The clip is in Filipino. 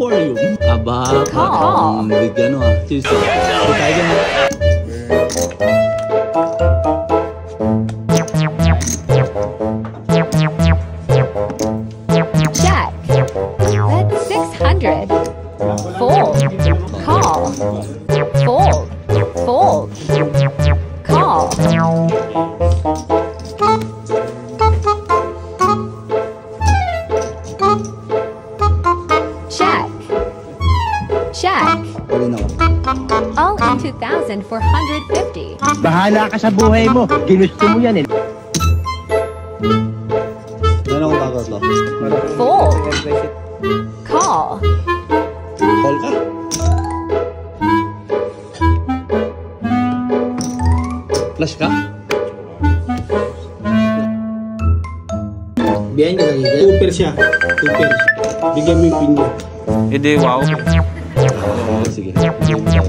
aquarium. Aba, parang big ano ha. Cheers. Tayo dyan ha. Check. That's 600. Fold. Call. Fold. Fold. Call. Check. Check. All in 2,450. Bahala ka sa buhay mo. Ginusto mo yan eh. Ano kung bago ito? Fold. Call. Call ka? Flash ka? Biyahin ka sa higit. Super siya. Super. Bigyan mo yung pin mo. Hindi, wow. Oo, sige. Bigyan mo tayo.